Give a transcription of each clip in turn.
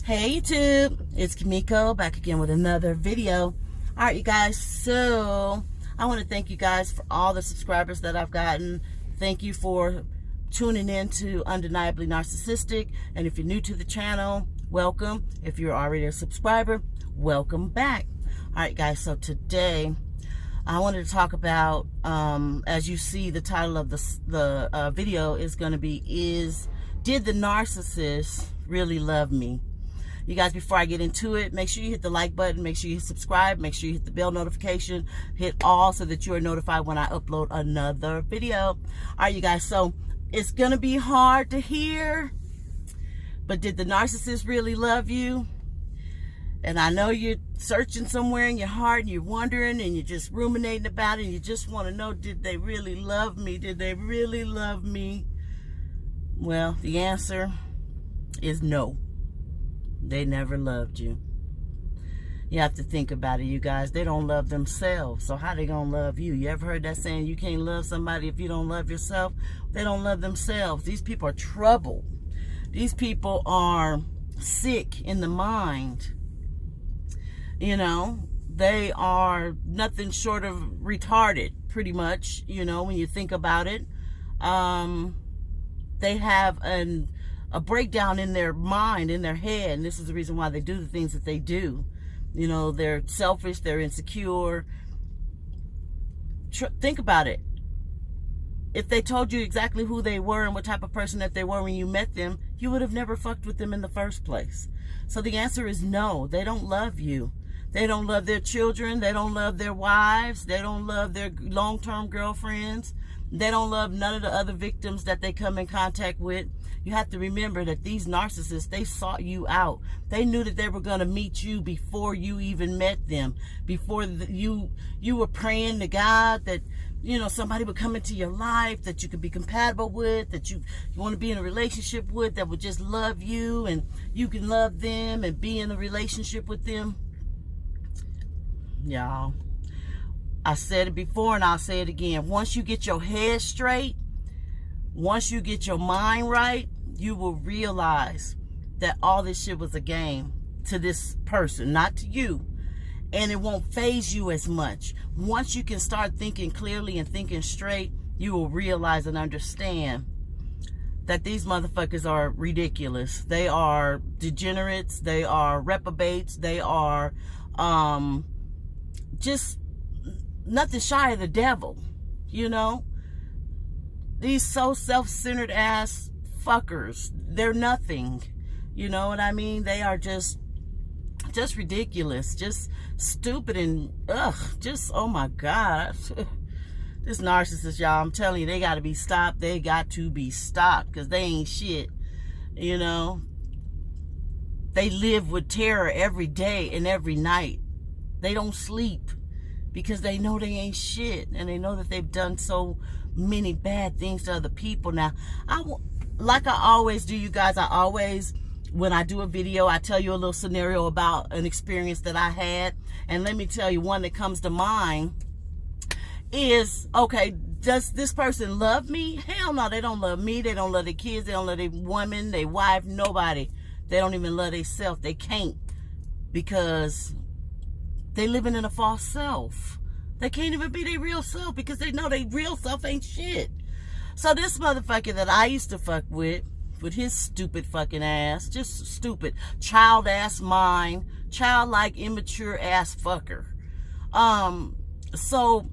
Hey YouTube, it's Kimiko back again with another video. Alright you guys, so I want to thank you guys for all the subscribers that I've gotten. Thank you for tuning in to Undeniably Narcissistic, and if you're new to the channel, welcome. If you're already a subscriber, welcome back. Alright guys, so today I wanted to talk about, as you see, the title of the video is going to be, did the narcissist really love me? You guys, before I get into it, make sure you hit the like button, make sure you subscribe, make sure you hit the bell notification, hit all so that you are notified when I upload another video. All right, you guys, so it's going to be hard to hear, but did the narcissist really love you? And I know you're searching somewhere in your heart and you're wondering and you're just ruminating about it and you just want to know, did they really love me? Did they really love me? Well, the answer is no. They never loved you. You have to think about it, you guys. They don't love themselves, so how they gonna love you? You ever heard that saying, you can't love somebody if you don't love yourself? They don't love themselves. These people are troubled. These people are sick in the mind. You know, they are nothing short of retarded, pretty much, you know, when you think about it. They have a breakdown in their mind, in their head, and this is the reason why they do the things that they do. You know, they're selfish, they're insecure. Think about it. If they told you exactly who they were and what type of person that they were when you met them, you would have never fucked with them in the first place. So the answer is no. They don't love you. They don't love their children. They don't love their wives. They don't love their long-term girlfriends. They don't love none of the other victims that they come in contact with. You have to remember that these narcissists, they sought you out. They knew that they were going to meet you before you even met them. Before you were praying to God that, you know, somebody would come into your life that you could be compatible with, that you want to be in a relationship with, that would just love you and you can love them and be in a relationship with them. Y'all, I said it before and I'll say it again. Once you get your head straight, once you get your mind right, you will realize that all this shit was a game to this person, not to you. And it won't faze you as much. Once you can start thinking clearly and thinking straight, you will realize and understand that these motherfuckers are ridiculous. They are degenerates. They are reprobates. They are just nothing shy of the devil, you know? These so self-centered ass fuckers, they're nothing. You know what I mean? They are just ridiculous, just stupid and just, oh my God. This narcissist, y'all, I'm telling you, they got to be stopped. They got to be stopped because they ain't shit, you know? They live with terror every day and every night. They don't sleep because they know they ain't shit and they know that they've done so many bad things to other people. Now, like I always do, you guys, when I do a video, I tell you a little scenario about an experience that I had. And let me tell you, one that comes to mind is, okay, does this person love me? Hell no, they don't love me. They don't love their kids. They don't love their woman, their wife, nobody. They don't even love themselves. They can't, because they living in a false self. They can't even be their real self because they know their real self ain't shit. So this motherfucker that I used to fuck with his stupid fucking ass, just stupid, child ass mind, childlike, immature ass fucker. So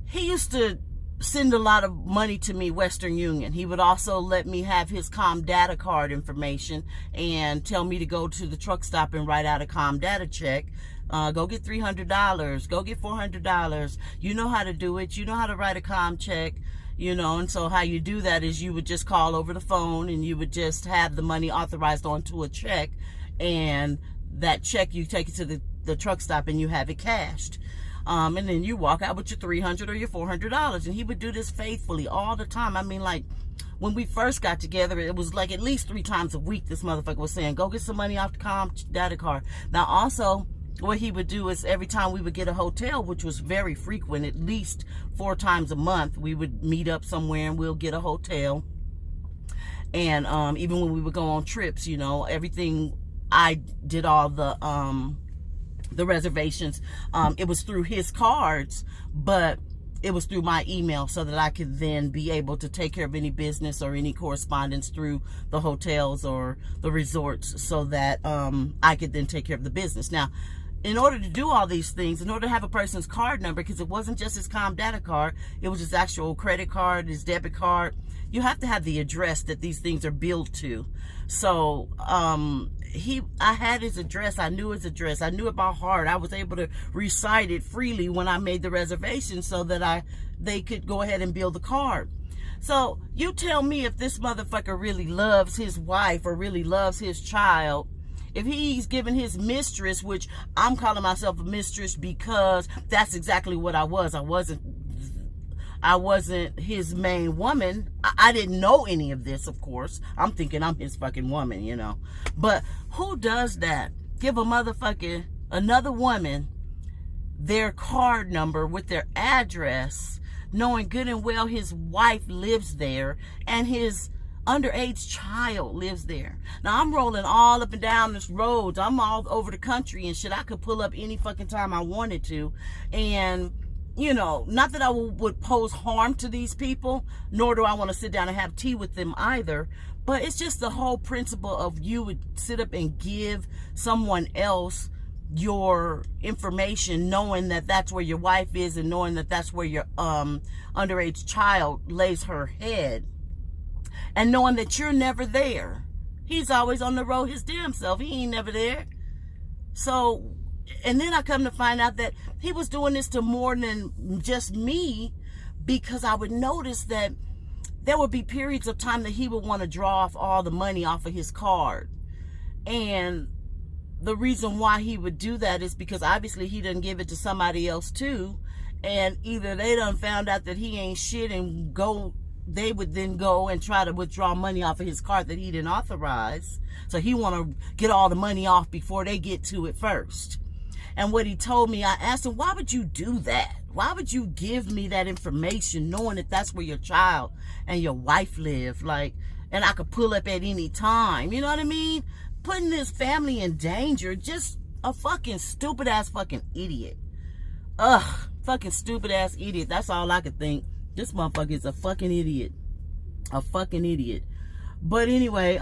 he used to send a lot of money to me, Western Union. He would also let me have his COM data card information and tell me to go to the truck stop and write out a COM data check. Go get $300, go get $400. You know how to do it. You know how to write a COM check, you know. And so how you do that is you would just call over the phone and you would just have the money authorized onto a check. And that check, you take it to the truck stop and you have it cashed. And then you walk out with your $300 or your $400. And he would do this faithfully all the time. I mean, like, when we first got together, it was like at least 3 times a week this motherfucker was saying, go get some money off the COM data card. Now, also, what he would do is every time we would get a hotel, which was very frequent, at least 4 times a month, we would meet up somewhere and we'll get a hotel. And even when we would go on trips, you know, everything, I did all the reservations. It was through his cards, but it was through my email, so that I could then be able to take care of any business or any correspondence through the hotels or the resorts, so that I could then take care of the business. Now, in order to do all these things, in order to have a person's card number, because it wasn't just his Comdata card, it was his actual credit card, his debit card, you have to have the address that these things are billed to. So I had his address. I knew his address. I knew it by heart. I was able to recite it freely when I made the reservation, so that they could go ahead and bill the card. So you tell me if this motherfucker really loves his wife or really loves his child, if he's giving his mistress, which I'm calling myself a mistress because that's exactly what I was. I wasn't his main woman. I didn't know any of this, of course. I'm thinking I'm his fucking woman, you know. But who does that? Give a motherfucking, another woman, their card number with their address, knowing good and well his wife lives there and his underage child lives there. Now, I'm rolling all up and down this road. I'm all over the country and shit. I could pull up any fucking time I wanted to. And, you know, not that I would pose harm to these people, nor do I want to sit down and have tea with them either. But it's just the whole principle of you would sit up and give someone else your information, knowing that that's where your wife is and knowing that that's where your underage child lays her head, and knowing that you're never there. He's always on the road his damn self. He ain't never there. So, and then I come to find out that he was doing this to more than just me, because I would notice that there would be periods of time that he would want to draw off all the money off of his card. And the reason why he would do that is because obviously he didn't give it to somebody else too. And either they done found out that he ain't shit and they would then go and try to withdraw money off of his card that he didn't authorize. So he want to get all the money off before they get to it first. And what he told me, I asked him, why would you do that? Why would you give me that information knowing that that's where your child and your wife live? Like, and I could pull up at any time. You know what I mean? Putting his family in danger. Just a fucking stupid ass fucking idiot. Ugh, fucking stupid ass idiot. That's all I could think. This motherfucker is a fucking idiot. A fucking idiot. But anyway,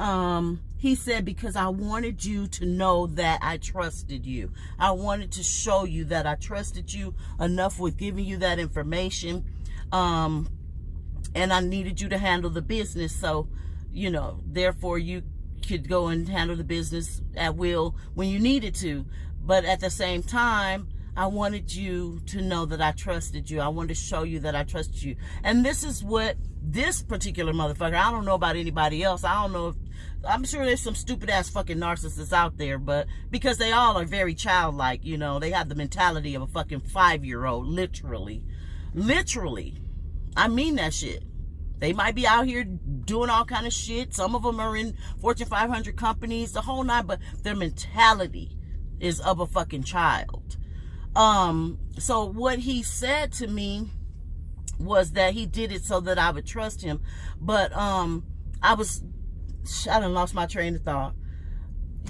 he said, because I wanted you to know that I trusted you. I wanted to show you that I trusted you enough with giving you that information. And I needed you to handle the business. So, you know, therefore you could go and handle the business at will when you needed to. But at the same time, I wanted you to know that I trusted you. I wanted to show you that I trusted you. And this is what this particular motherfucker, I don't know about anybody else. I don't know if, I'm sure there's some stupid ass fucking narcissists out there, but because they all are very childlike, you know, they have the mentality of a fucking 5-year-old, literally. Literally. I mean that shit. They might be out here doing all kind of shit. Some of them are in Fortune 500 companies, the whole nine, but their mentality is of a fucking child. So what he said to me was that he did it so that I would trust him. But I done lost my train of thought.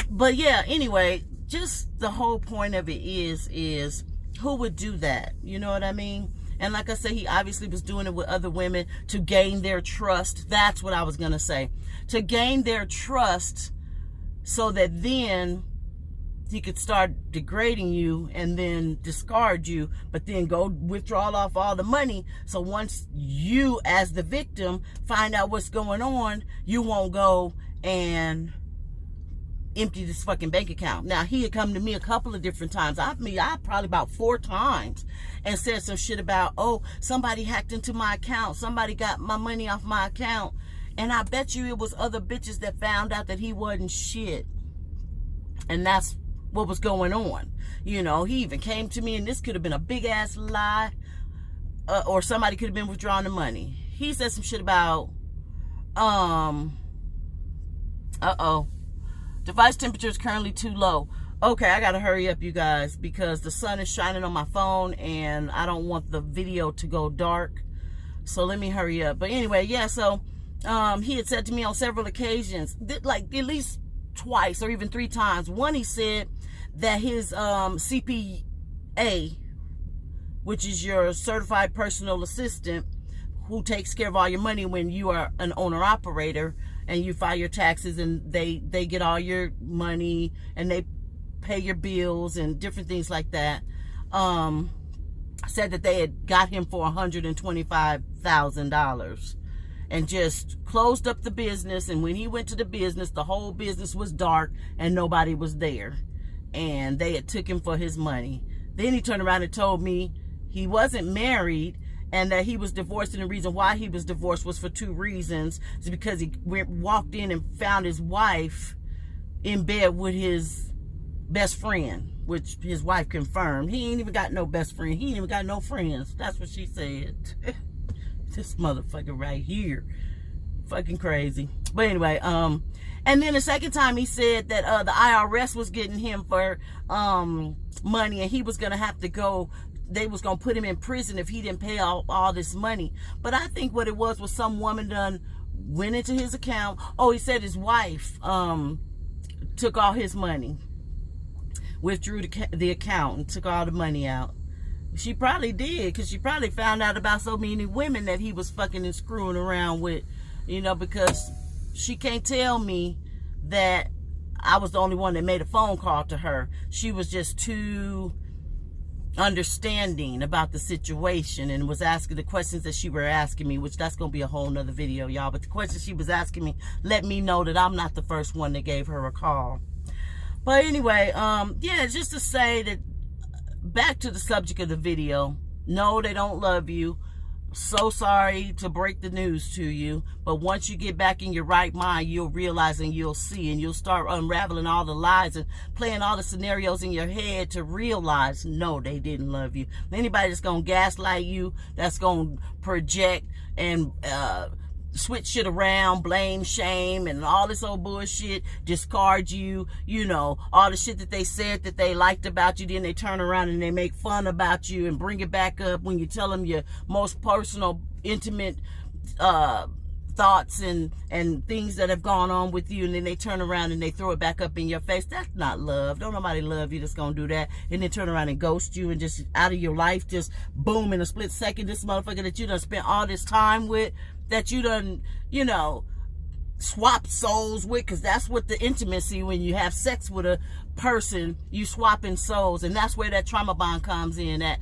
But yeah, anyway, just the whole point of it is who would do that? You know what I mean? And like I said, he obviously was doing it with other women to gain their trust. That's what I was going to say. To gain their trust so that then he could start degrading you and then discard you, but then go withdraw off all the money. So once you, as the victim, find out what's going on, you won't go and empty this fucking bank account. Now, he had come to me a couple of different times. I probably about 4 times, and said some shit about, oh, somebody hacked into my account. Somebody got my money off my account. And I bet you it was other bitches that found out that he wasn't shit. And that's what was going on. You know, he even came to me, and this could have been a big ass lie, or somebody could have been withdrawing the money. He said some shit about device temperature is currently too low. Okay, I gotta hurry up, you guys, because the sun is shining on my phone and I don't want the video to go dark, so let me hurry up. But anyway, yeah, so he had said to me on several occasions, like at least twice or even 3 times. One, he said that his CPA, which is your certified personal assistant, who takes care of all your money when you are an owner-operator and you file your taxes, and they get all your money and they pay your bills and different things like that, said that they had got him for $125,000 and just closed up the business. And when he went to the business, the whole business was dark and nobody was there, and they had took him for his money. Then he turned around and told me he wasn't married and that he was divorced, and the reason why he was divorced was for 2 reasons. It's because he walked in and found his wife in bed with his best friend, which his wife confirmed. He ain't even got no best friend. He ain't even got no friends. That's what she said. This motherfucker right here. Fucking crazy. But anyway, and then the second time he said that the IRS was getting him for money, and he was going to have to go, they was going to put him in prison if he didn't pay all this money. But I think what it was some woman done went into his account. Oh, he said his wife took all his money, withdrew the account and took all the money out. She probably did, because she probably found out about so many women that he was fucking and screwing around with, you know, because she can't tell me that I was the only one that made a phone call to her. She was just too understanding about the situation and was asking the questions that she were asking me, which that's going to be a whole nother video, y'all. But the questions she was asking me let me know that I'm not the first one that gave her a call. But anyway, yeah, just to say that, back to the subject of the video. No, they don't love you. So sorry to break the news to you, but once you get back in your right mind, you'll realize and you'll see, and you'll start unraveling all the lies and playing all the scenarios in your head to realize, no, they didn't love you. Anybody that's gonna gaslight you, that's gonna project and switch shit around, blame, shame, and all this old bullshit, discard you, you know, all the shit that they said that they liked about you, then they turn around and they make fun about you and bring it back up when you tell them your most personal, intimate thoughts and things that have gone on with you, and then they turn around and they throw it back up in your face. That's not love. Don't nobody love you that's gonna do that, and then turn around and ghost you and just out of your life, just boom, in a split second. This motherfucker that you done spent all this time with, that you done, you know, swap souls with, because that's what the intimacy, when you have sex with a person, you swapping souls, and that's where that trauma bond comes in at.